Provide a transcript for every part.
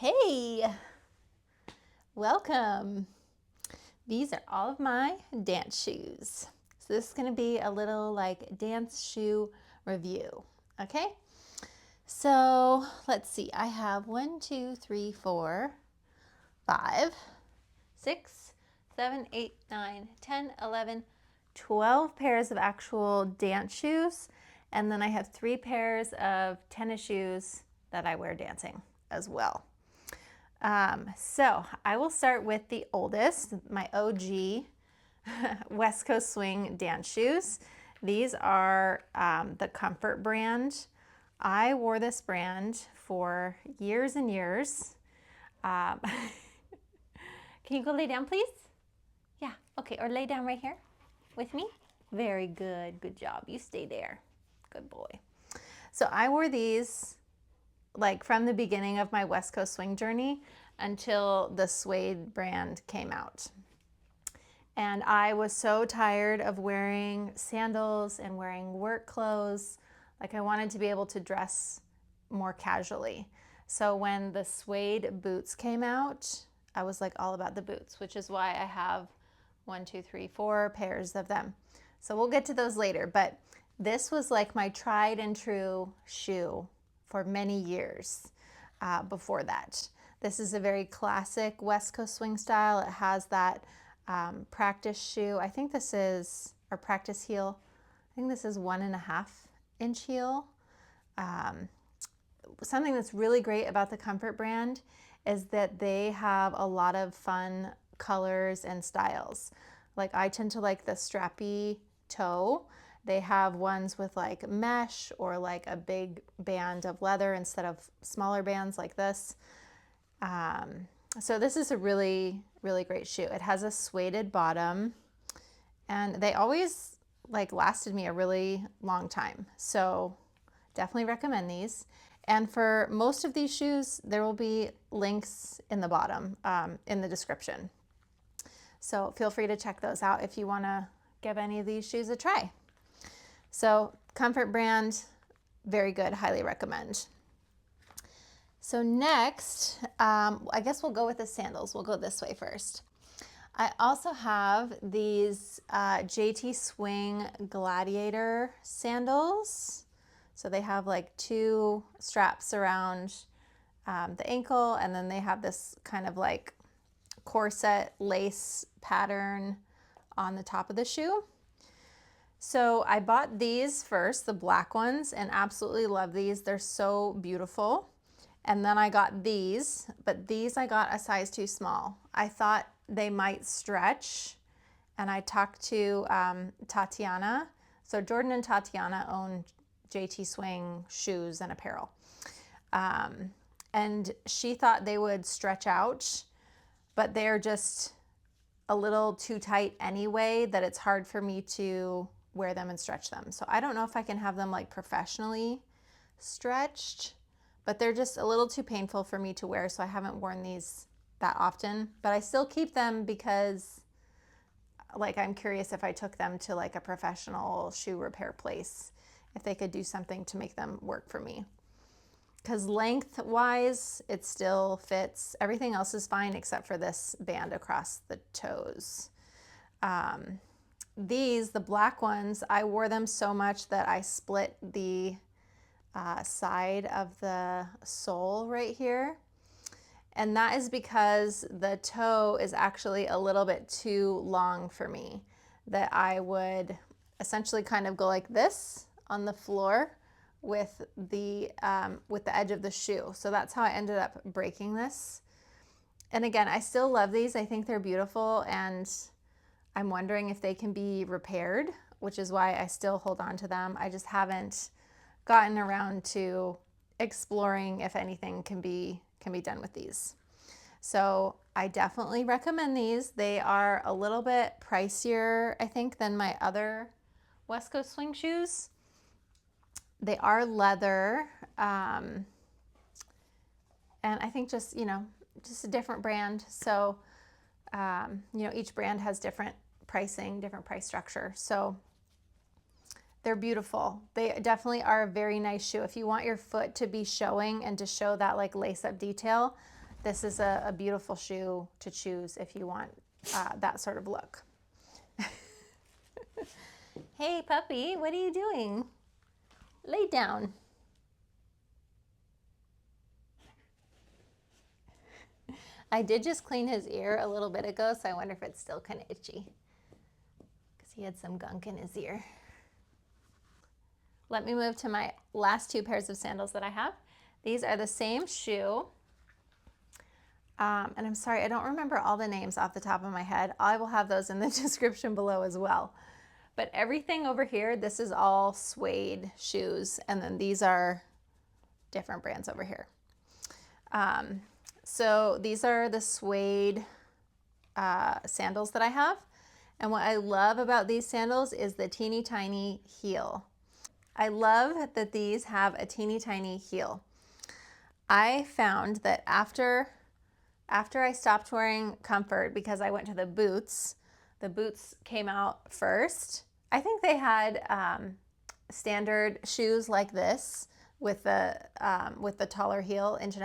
Hey, welcome. These are all of my dance shoes. So this is going to be a little like dance shoe review. Okay, so let's see. I have 1, 2, 3, 4, 5, 6, 7, 8, 9, 10, 11, 12 pairs of actual dance shoes. And then I have 3 pairs of tennis shoes that I wear dancing as well. So I will start with the oldest, my OG West Coast Swing dance shoes. These are the Comfort brand. I wore this brand for years and years. Can you go lay down, please? Yeah, okay, or lay down right here with me. Very good, good job. You stay there. Good boy. So I wore these like from the beginning of my West Coast Swing journey until the Suede brand came out. And I was so tired of wearing sandals and wearing work clothes. Like I wanted to be able to dress more casually. So when the Suede boots came out, I was like all about the boots, which is why I have 1, 2, 3, 4 pairs of them. So we'll get to those later, but this was like my tried and true shoe for many years before that. This is a very classic West Coast Swing style. It has that practice shoe. I think this is, or practice heel. I think this is 1.5 inch heel. Something that's really great about the Comfort brand is that they have a lot of fun colors and styles. Like I tend to like the strappy toe. They have ones with like mesh or like a big band of leather instead of smaller bands like this. So this is a really, really great shoe. It has a suede bottom and they always like lasted me a really long time. So definitely recommend these. And for most of these shoes, there will be links in the bottom, in the description. So feel free to check those out if you want to give any of these shoes a try. So Comfort brand, very good, highly recommend. So next, I guess we'll go with the sandals. We'll go this way first. I also have these JT Swing Gladiator sandals. So they have like 2 straps around the ankle, and then they have this kind of like corset lace pattern on the top of the shoe. So I bought these first, the black ones, and absolutely love these. They're so beautiful. And then I got these, but these I got a size too small. I thought they might stretch, and I talked to Tatiana. So Jordan and Tatiana own JT Swing shoes and apparel. And she thought they would stretch out, but they're just a little too tight anyway that it's hard for me to wear them and stretch them. So I don't know if I can have them like professionally stretched, but they're just a little too painful for me to wear. So I haven't worn these that often, but I still keep them because like I'm curious if I took them to like a professional shoe repair place, if they could do something to make them work for me. Because length-wise, it still fits. Everything else is fine except for this band across the toes. These, the black ones, I wore them so much that I split the side of the sole right here. And that is because the toe is actually a little bit too long for me, that I would essentially kind of go like this on the floor with the edge of the shoe. So that's how I ended up breaking this. And again, I still love these. I think they're beautiful, and I'm wondering if they can be repaired, which is why I still hold on to them. I just haven't gotten around to exploring if anything can be done with these. So I definitely recommend these. They are a little bit pricier, I think, than my other West Coast Swing shoes. They are leather, and I think just a different brand. So, each brand has different pricing, different price structure. So they're beautiful. They definitely are a very nice shoe. If you want your foot to be showing and to show that like lace up detail, this is a beautiful shoe to choose if you want that sort of look. Hey puppy, what are you doing? Lay down. I did just clean his ear a little bit ago, so I wonder if it's still kind of itchy because he had some gunk in his ear. Let me move to my last two pairs of sandals that I have. These are the same shoe. And I'm sorry, I don't remember all the names off the top of my head. I will have those in the description below as well. But everything over here, this is all Suede shoes. And then these are different brands over here. So these are the Suede sandals that I have. And what I love about these sandals is the teeny tiny heel. I love that these have a teeny tiny heel. I found that after I stopped wearing Comfort because I went to the boots came out first. I think they had standard shoes like this with the taller heel, 1.5 inches.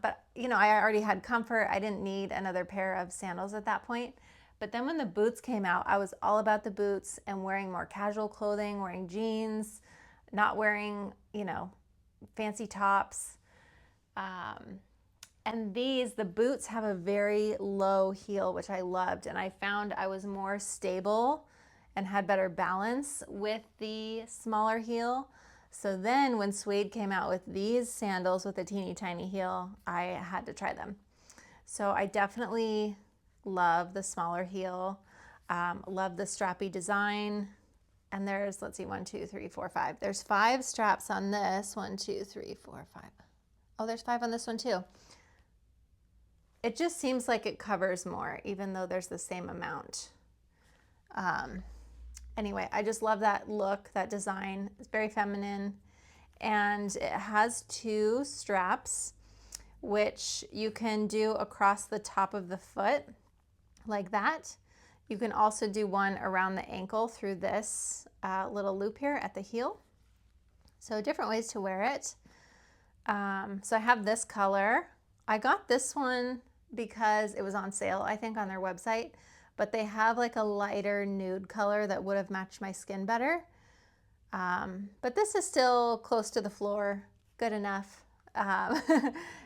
But you know, I already had Comfort. I didn't need another pair of sandals at that point. But then when the boots came out, I was all about the boots and wearing more casual clothing, wearing jeans, not wearing, you know, fancy tops. And the boots have a very low heel, which I loved. And I found I was more stable and had better balance with the smaller heel. So then when Suede came out with these sandals with a teeny tiny heel, I had to try them. So I definitely love the smaller heel, love the strappy design. And there's, let's see, 1, 2, 3, 4, 5. There's 5 straps on this. 1, 2, 3, 4, 5. Oh, there's 5 on this one too. It just seems like it covers more, even though there's the same amount. Anyway, I just love that look, that design. It's very feminine. And it has 2 straps, which you can do across the top of the foot like that. You can also do one around the ankle through this little loop here at the heel. So different ways to wear it. So I have this color. I got this one because it was on sale, I think, on their website, but they have like a lighter nude color that would have matched my skin better. But this is still close to the floor, good enough.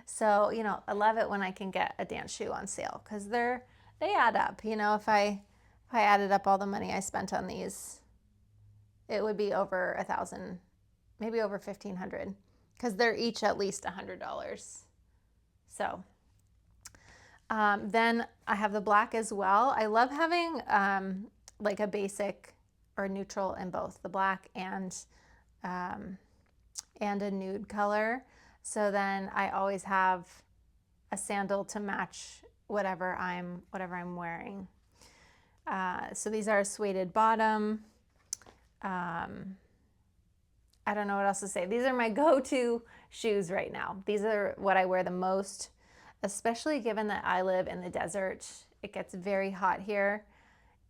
So, you know, I love it when I can get a dance shoe on sale because they add up. You know, if I added up all the money I spent on these, it would be over $1,000, maybe over $1,500, because they're each at least $100. So then I have the black as well. I love having like a basic or neutral in both the black and a nude color. So then I always have a sandal to match whatever I'm wearing. So these are a suede bottom. I don't know what else to say. These are my go-to shoes right now. These are what I wear the most, especially given that I live in the desert. It gets very hot here.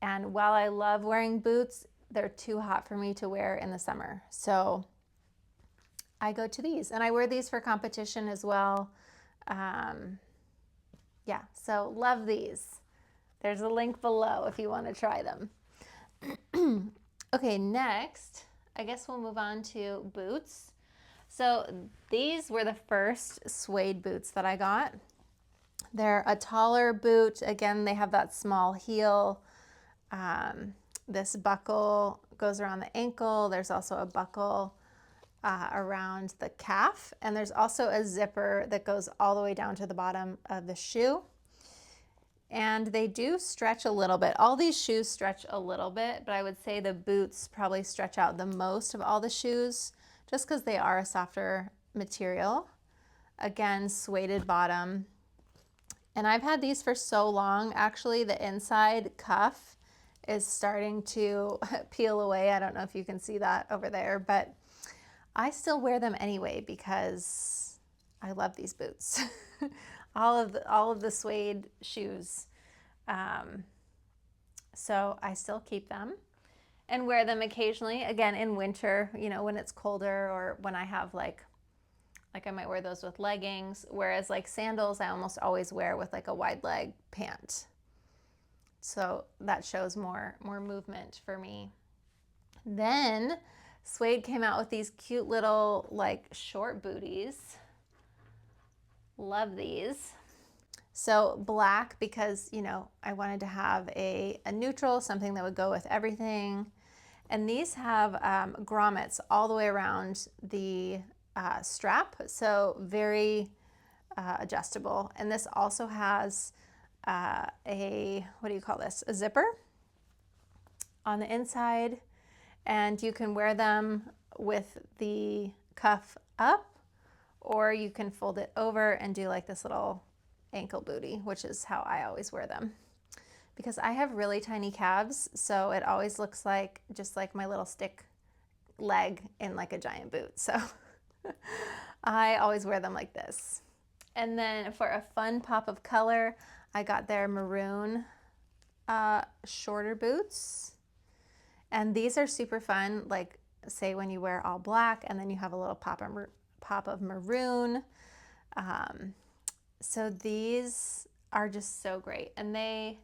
And while I love wearing boots, they're too hot for me to wear in the summer. So I go to these, and I wear these for competition as well. Yeah, so love these. There's a link below if you want to try them. Okay, next, I guess we'll move on to boots. So these were the first Suede boots that I got. They're a taller boot. Again, they have that small heel. This buckle goes around the ankle. There's also a buckle around the calf. And there's also a zipper that goes all the way down to the bottom of the shoe. And they do stretch a little bit. All these shoes stretch a little bit, but I would say the boots probably stretch out the most of all the shoes just because they are a softer material. Again, suede bottom. And I've had these for so long. Actually, the inside cuff is starting to peel away. I don't know if you can see that over there, but I still wear them anyway because I love these boots. all of the suede shoes. So I still keep them and wear them occasionally, again in winter, you know, when it's colder or when I have like Like I might wear those with leggings, whereas like sandals I almost always wear with like a wide leg pant. So that shows more movement for me. Then Suede came out with these cute little like short booties. Love these. So black because, you know, I wanted to have a neutral, something that would go with everything. And these have grommets all the way around the strap, so very adjustable. And this also has a, what do you call this? A zipper on the inside. And you can wear them with the cuff up, or you can fold it over and do like this little ankle booty, which is how I always wear them. Because I have really tiny calves, so it always looks like just like my little stick leg in like a giant boot. So I always wear them like this. And then for a fun pop of color, I got their maroon shorter boots. And these are super fun, like say when you wear all black and then you have a little pop of maroon. So these are just so great. And they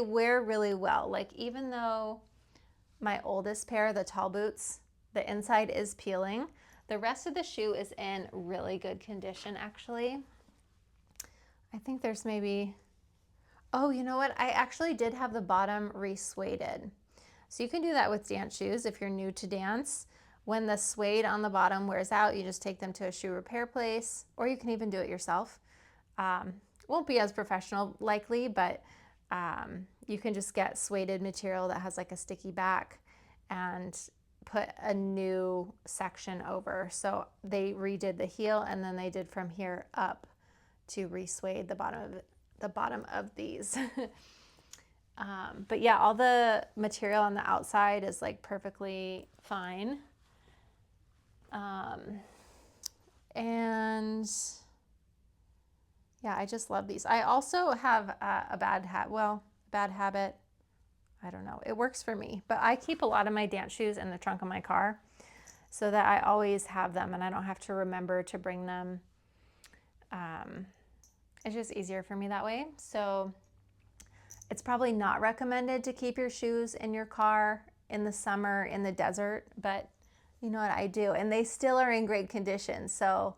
wear really well. Like even though my oldest pair, the tall boots, the inside is peeling, the rest of the shoe is in really good condition actually. I think there's maybe, oh, you know what? I actually did have the bottom re-sueded. So you can do that with dance shoes if you're new to dance. When the suede on the bottom wears out, you just take them to a shoe repair place, or you can even do it yourself. Won't be as professional likely, but you can just get sueded material that has like a sticky back and put a new section over. So they redid the heel and then they did from here up to re-suede the bottom of these. But yeah, all the material on the outside is like perfectly fine. And yeah, I just love these. I also have a bad habit. I don't know. It works for me, but I keep a lot of my dance shoes in the trunk of my car so that I always have them and I don't have to remember to bring them. It's just easier for me that way. So it's probably not recommended to keep your shoes in your car in the summer in the desert, but you know what, I do. And they still are in great condition. So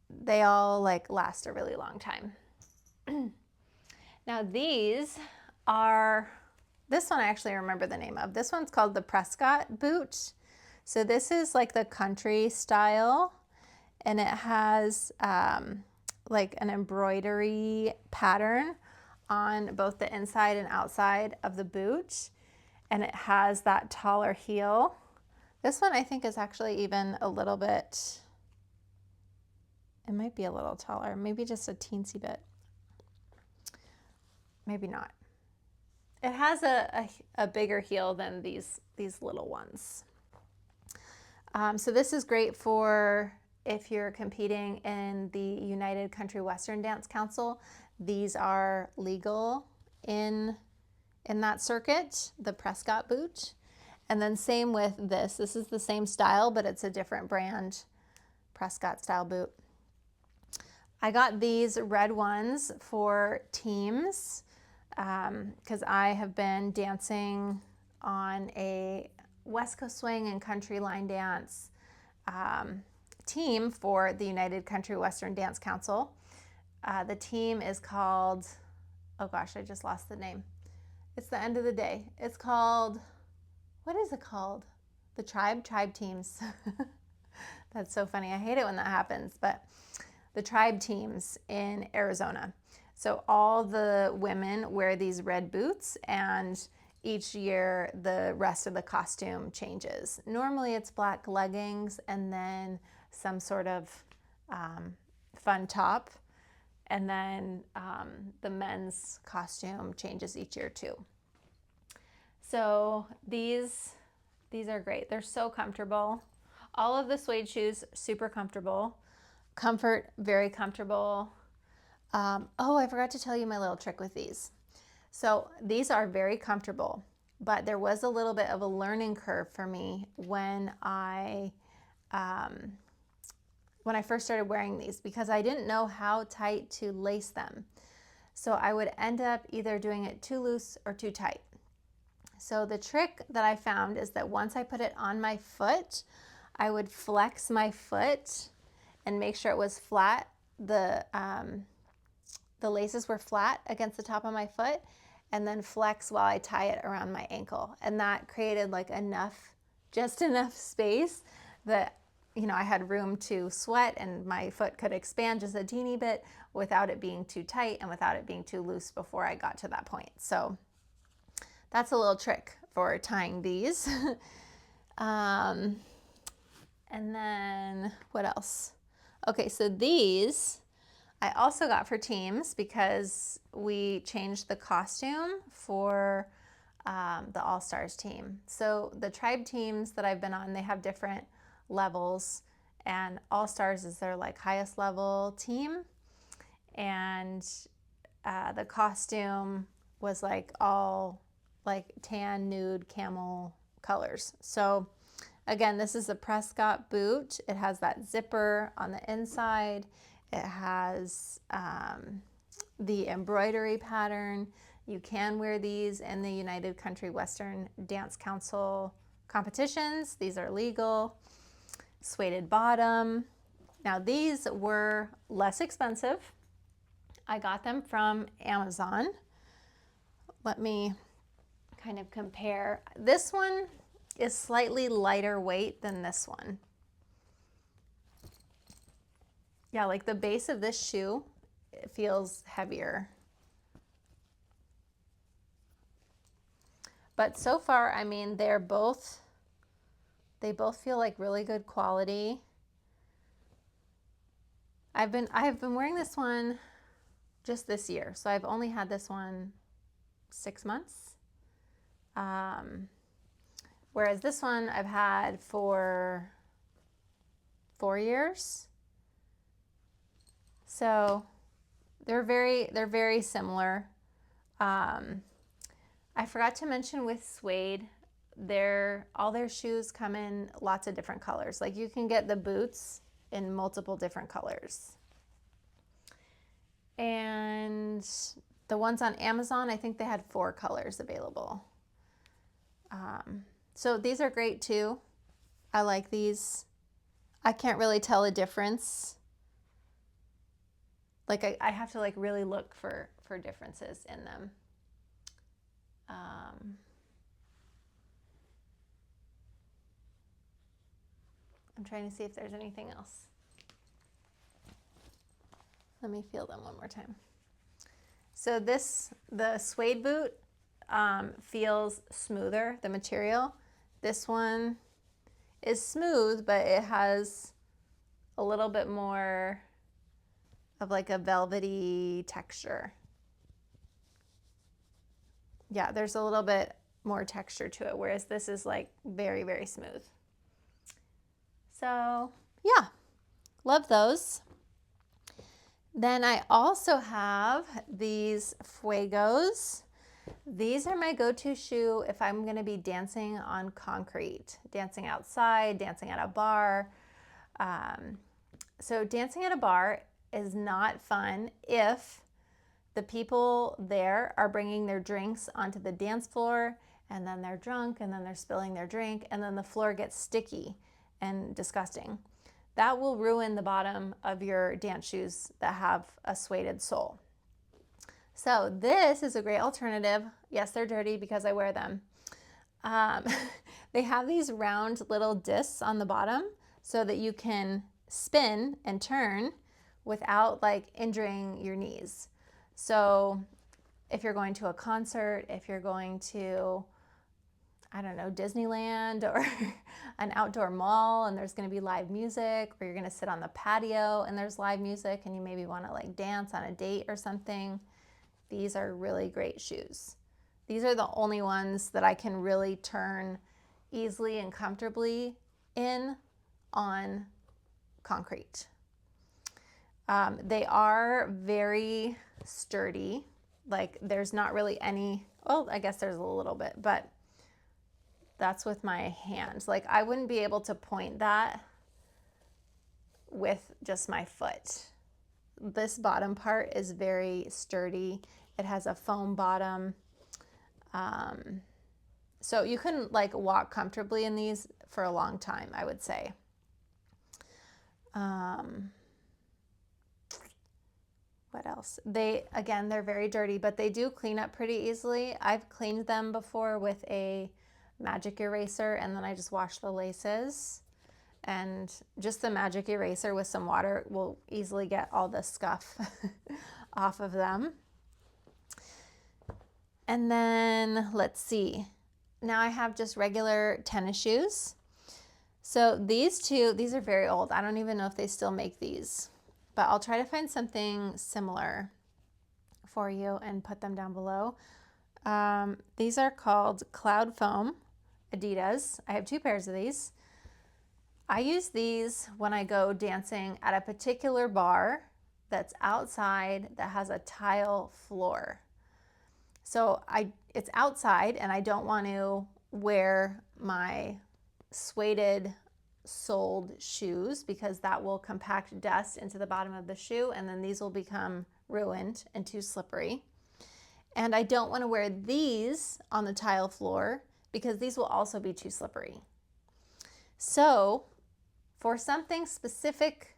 they all like last a really long time. Now these are, this one I actually remember the name of. This one's called the Prescott boot. So this is like the country style and it has like an embroidery pattern on both the inside and outside of the boot. And it has that taller heel. This one I think is actually even a little bit, it might be a little taller, maybe just a teensy bit. Maybe not. It has a bigger heel than these little ones. So this is great for if you're competing in the United Country Western Dance Council. These are legal in that circuit, the Prescott boot. And then same with this. This is the same style, but it's a different brand, Prescott style boot. I got these red ones for teams because I have been dancing on a West Coast swing and country line dance team for the United Country Western Dance Council. The team is called, oh gosh, I just lost the name. It's the end of the day. It's called, what is it called? The Tribe Teams. That's so funny. I hate it when that happens, but the Tribe Teams in Arizona. So all the women wear these red boots and each year the rest of the costume changes. Normally it's black leggings and then some sort of fun top. And then the men's costume changes each year too. So these are great. They're so comfortable. All of the suede shoes, super comfortable. Comfort, very comfortable. Oh, I forgot to tell you my little trick with these. So these are very comfortable, but there was a little bit of a learning curve for me when I when I first started wearing these, because I didn't know how tight to lace them. So I would end up either doing it too loose or too tight. So the trick that I found is that once I put it on my foot, I would flex my foot and make sure it was flat. The laces were flat against the top of my foot, and then flex while I tie it around my ankle. And that created like just enough space that, I had room to sweat and my foot could expand just a teeny bit without it being too tight and without it being too loose before I got to that point. So that's a little trick for tying these. And then what else? Okay, so these I also got for teams because we changed the costume for the All-Stars team. So the tribe teams that I've been on, they have different levels, and All-Stars is their like highest level team. And the costume was like all like tan, nude, camel colors. So again, this is a Prescott boot. It has that zipper on the inside. It has the embroidery pattern. You can wear these in the United Country Western Dance Council competitions. These are legal. Suede bottom. Now these were less expensive. I got them from Amazon. Let me kind of compare. This one is slightly lighter weight than this one. Yeah, like the base of this shoe, it feels heavier. But so far, I mean, they both feel like really good quality. I have been wearing this one just this year, so I've only had this one 6 months. Whereas this one I've had for 4 years. So they're very similar. I forgot to mention with Suede, all their shoes come in lots of different colors. Like you can get the boots in multiple different colors. And the ones on Amazon, I think they had 4 colors available. So these are great too. I like these. I can't really tell a difference. Like I have to like really look for differences in them. I'm trying to see if there's anything else. Let me feel them one more time. So the Suede boot feels smoother, the material. This one is smooth, but it has a little bit more of like a velvety texture. Yeah, there's a little bit more texture to it, whereas this is like very, very smooth. So yeah, love those. Then I also have these Fuegos. These are my go-to shoe if I'm gonna be dancing on concrete, dancing outside, dancing at a bar. So dancing at a bar is not fun if the people there are bringing their drinks onto the dance floor, and then they're drunk, and then they're spilling their drink, and then the floor gets sticky and disgusting. That will ruin the bottom of your dance shoes that have a suede sole. So this is a great alternative. Yes, they're dirty because I wear them. They have these round little discs on the bottom so that you can spin and turn without like injuring your knees. So if you're going to a concert, if you're going to, I don't know, Disneyland or an outdoor mall and there's going to be live music, or you're going to sit on the patio and there's live music and you maybe want to like dance on a date or something, these are really great shoes. These are the only ones that I can really turn easily and comfortably in on concrete. They are very sturdy. Like there's not really any, well, I guess there's a little bit, but that's with my hands. Like I wouldn't be able to point that with just my foot. This bottom part is very sturdy. It has a foam bottom. So you can like walk comfortably in these for a long time, I would say. What else? Again, they're very dirty, but they do clean up pretty easily. I've cleaned them before with a magic eraser, and then I just wash the laces. And just the magic eraser with some water will easily get all the scuff off of them. And then let's see. Now I have just regular tennis shoes. So these are very old. I don't even know if they still make these, but I'll try to find something similar for you and put them down below. These are called Cloud Foam Adidas. I have 2 pairs of these. I use these when I go dancing at a particular bar that's outside that has a tile floor. So it's outside and I don't want to wear my suede soled shoes because that will compact dust into the bottom of the shoe, and then these will become ruined and too slippery. And I don't want to wear these on the tile floor because these will also be too slippery. So for something specific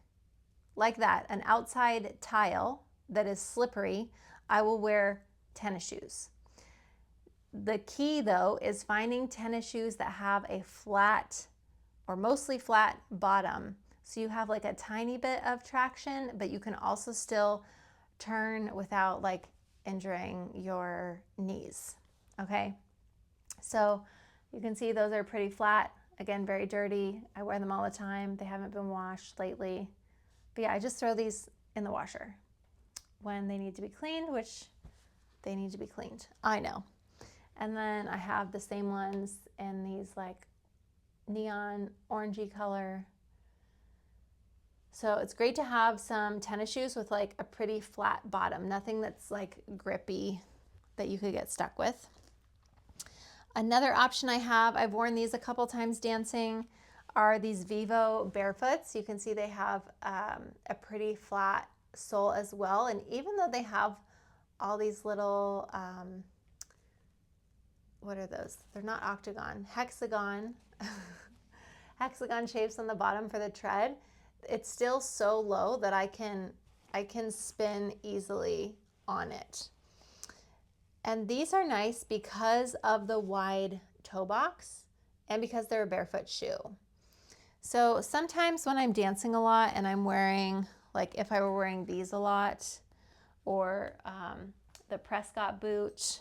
like that, an outside tile that is slippery, I will wear tennis shoes. The key though is finding tennis shoes that have a flat or mostly flat bottom. So you have like a tiny bit of traction, but you can also still turn without like injuring your knees. Okay. So you can see those are pretty flat. Again, very dirty. I wear them all the time. They haven't been washed lately. But yeah, I just throw these in the washer when they need to be cleaned, which they need to be cleaned. I know. And then I have the same ones in these like neon orangey color. So it's great to have some tennis shoes with like a pretty flat bottom, nothing that's like grippy that you could get stuck with. Another option I have, I've worn these a couple times dancing, are these Vivo Barefoots. You can see they have a pretty flat sole as well. And even though they have all these little, what are those? They're not octagon, hexagon, hexagon shapes on the bottom for the tread. It's still so low that I can spin easily on it. And these are nice because of the wide toe box and because they're a barefoot shoe. So sometimes when I'm dancing a lot and I'm wearing, like if I were wearing these a lot, or the Prescott boot,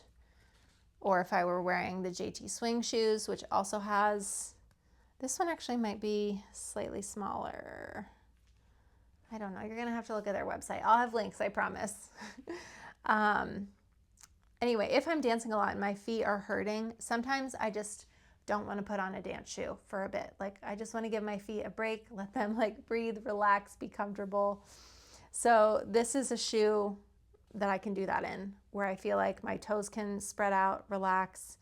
or if I were wearing the JT Swing shoes, which also has, this one actually might be slightly smaller. I don't know. You're going to have to look at their website. I'll have links, I promise. Anyway, if I'm dancing a lot and my feet are hurting, sometimes I just don't want to put on a dance shoe for a bit. Like I just want to give my feet a break, let them like breathe, relax, be comfortable. So this is a shoe that I can do that in, where I feel like my toes can spread out, relax.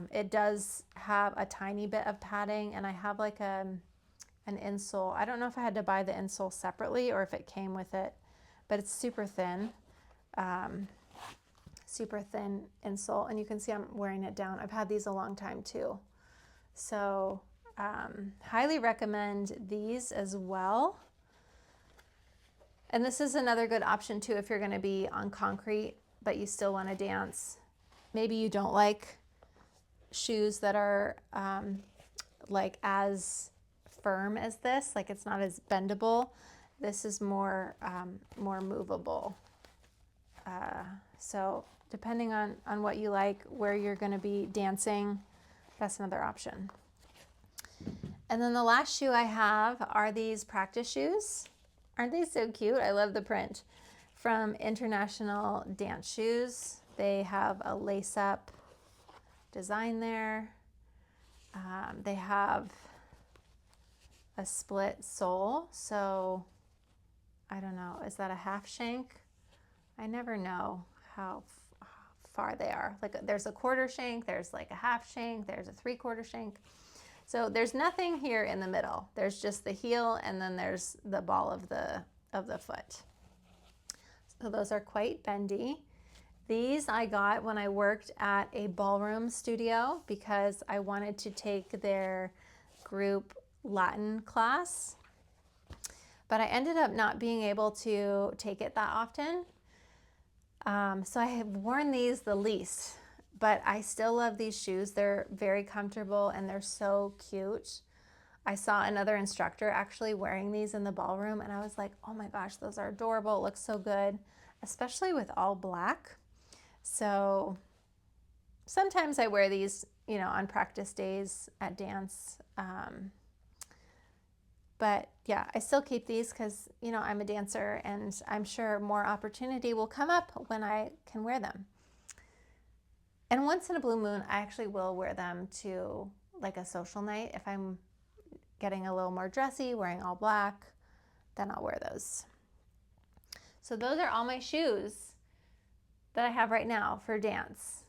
It does have a tiny bit of padding, and I have like an insole. I don't know if I had to buy the insole separately or if it came with it, but it's super thin. Super thin insole, and you can see I'm wearing it down. I've had these a long time too. So highly recommend these as well. And this is another good option too if you're going to be on concrete but you still want to dance. Maybe you don't like shoes that are like as firm as this, like it's not as bendable. This is more movable. So depending on what you like, where you're going to be dancing, that's another option. And then the last shoe I have are these practice shoes. Aren't they so cute? I love the print. From International Dance Shoes. They have a lace-up design there. They have a split sole. So I don't know, is that a half shank? I never know how far they are. Like there's a quarter shank, there's like a half shank, there's a 3/4 shank. So there's nothing here in the middle. There's just the heel, and then there's the ball of the foot. So those are quite bendy. These I got when I worked at a ballroom studio because I wanted to take their group Latin class, but I ended up not being able to take it that often. So I have worn these the least, but I still love these shoes. They're very comfortable and they're so cute. I saw another instructor actually wearing these in the ballroom, and I was like, oh my gosh, those are adorable. It looks so good, especially with all black. So sometimes I wear these, you know, on practice days at dance. But yeah, I still keep these because, you know, I'm a dancer, and I'm sure more opportunity will come up when I can wear them. And once in a blue moon, I actually will wear them to like a social night. If I'm getting a little more dressy, wearing all black, then I'll wear those. So those are all my shoes that I have right now for dance.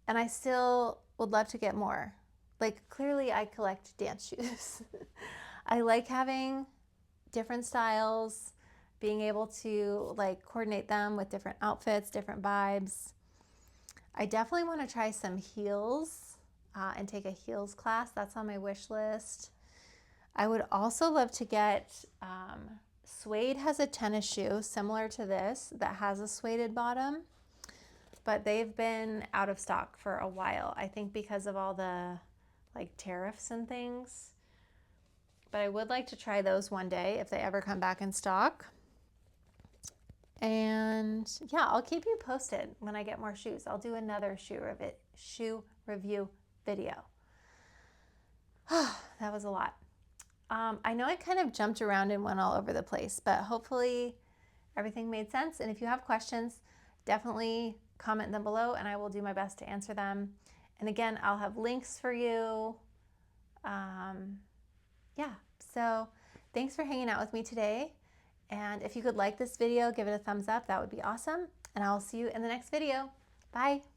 And I still would love to get more. Like, clearly I collect dance shoes. I like having different styles, being able to like coordinate them with different outfits, different vibes. I definitely want to try some heels and take a heels class. That's on my wish list. I would also love to get, Suede has a tennis shoe similar to this that has a suede bottom, but they've been out of stock for a while, I think because of all the like tariffs and things. But I would like to try those one day if they ever come back in stock. And yeah, I'll keep you posted when I get more shoes. I'll do another shoe review video. That was a lot. I know I kind of jumped around and went all over the place, but hopefully everything made sense. And if you have questions, definitely comment them below and I will do my best to answer them. And again, I'll have links for you. Yeah, so thanks for hanging out with me today. And if you could like this video, give it a thumbs up. That would be awesome. And I'll see you in the next video. Bye.